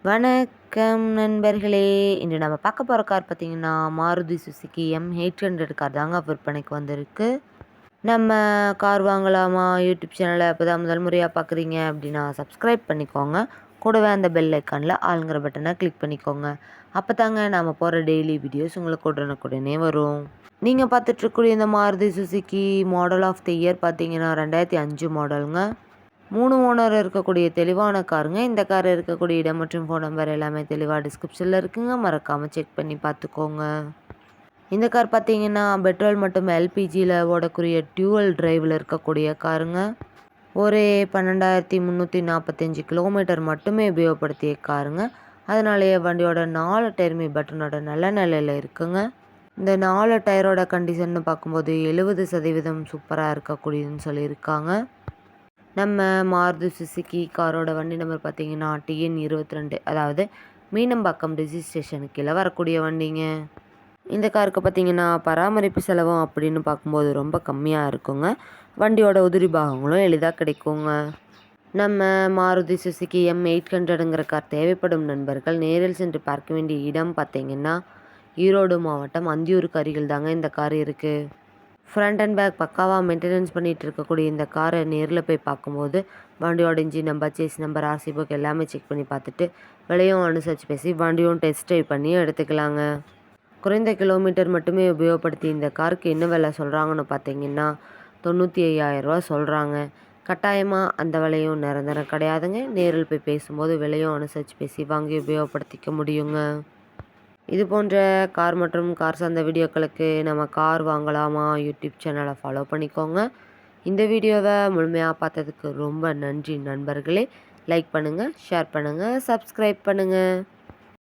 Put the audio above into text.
வணக்கம் நண்பர்களே! இன்று நம்ம பார்க்க போற கார் பார்த்தீங்கன்னா, மாருதி சுசுகி M800 கார் தாங்க விற்பனைக்கு வந்திருக்கு. நம்ம கார் வாங்கலாமா யூடியூப் சேனலை இப்போதான் முதல் முறையாக பார்க்குறீங்க அப்படின்னா சப்ஸ்கிரைப் பண்ணிக்கோங்க. கூடவே அந்த பெல் ஐக்கானில் ஆளுங்கிற பட்டனை கிளிக் பண்ணிக்கோங்க. அப்போ தாங்க நாம் போகிற டெய்லி வீடியோஸ் உங்களுக்கு உடனுக்குடனே வரும். நீங்கள் பார்த்துட்ருக்கூடிய இந்த Maruti Suzuki model of the year பார்த்தீங்கன்னா 2005 மாடலுங்க. 3 ஓனர் இருக்கக்கூடிய தெளிவான காருங்க. இந்த கார் இருக்கக்கூடிய இடம் மற்றும் ஃபோன் நம்பர் எல்லாமே தெளிவாக டிஸ்கிரிப்ஷனில் இருக்குங்க. மறக்காமல் செக் பண்ணி பார்த்துக்கோங்க. இந்த கார் பார்த்தீங்கன்னா பெட்ரோல் மற்றும் எல்பிஜியில் ஓடக்கூடிய டியூவல் டிரைவில் இருக்கக்கூடிய காருங்க. ஒரே 12,345 கிலோமீட்டர் மட்டுமே உபயோகப்படுத்திய காருங்க. அதனாலேயே வண்டியோட 4 டயருமே பட்டனோட நல்ல நிலையில் இருக்குங்க. இந்த 4 டயரோட கண்டிஷன்னு பார்க்கும்போது 70% சூப்பராக இருக்கக்கூடியதுன்னு சொல்லியிருக்காங்க. நம்ம மாருதி சுசுகி காரோட வண்டி நம்பர் பார்த்தீங்கன்னா TN 22, அதாவது மீனம்பாக்கம் ரிஜிஸ்ட்ரேஷனுக்கு கீழே வரக்கூடிய வண்டிங்க. இந்த காருக்கு பார்த்தீங்கன்னா பராமரிப்பு செலவும் அப்படின்னு பார்க்கும்போது ரொம்ப கம்மியாக இருக்குங்க. வண்டியோட உதிரி பாகங்களும் எளிதாக கிடைக்குங்க. நம்ம மாருதி சுசுகி M800ங்கிற கார் தேவைப்படும் நண்பர்கள் நேரில் சென்று பார்க்க வேண்டிய இடம் பார்த்தீங்கன்னா ஈரோடு மாவட்டம் அந்தியூருக்கு அருகில் தாங்க இந்த கார் இருக்குது. ஃப்ரண்ட் அண்ட் பேக் பக்காவாக மெயின்டெனன்ஸ் பண்ணிகிட்டு இருக்கக்கூடிய இந்த காரை நேரில் போய் பார்க்கும்போது வண்டியோட engine number, chassis number, RC book எல்லாமே செக் பண்ணி பார்த்துட்டு விலையும் அனுசரித்து பேசி வண்டியும் டெஸ்ட் ட்ரைவ் பண்ணி எடுத்துக்கலாங்க. குறைந்த கிலோமீட்டர் மட்டுமே உபயோகப்படுத்தி இந்த காருக்கு என்ன விலை சொல்கிறாங்கன்னு பார்த்தீங்கன்னா 95,000 ரூபா சொல்கிறாங்க. கட்டாயமாக அந்த விலையும் நிரந்தரம் கிடையாதுங்க. நேரில் போய் பேசும்போது விலையும் அனுசரித்து பேசி வாங்கி உபயோகப்படுத்திக்க முடியுங்க. இது போன்ற கார் மற்றும் கார் சார்ந்த வீடியோக்களுக்கு நம்ம கார் வாங்கலாமா யூடியூப் சேனலை ஃபாலோ பண்ணிக்கோங்க. இந்த வீடியோவை முழுமையாக பார்த்ததுக்கு ரொம்ப நன்றி நண்பர்களே. லைக் பண்ணுங்கள், ஷேர் பண்ணுங்கள், சப்ஸ்கிரைப் பண்ணுங்கள்.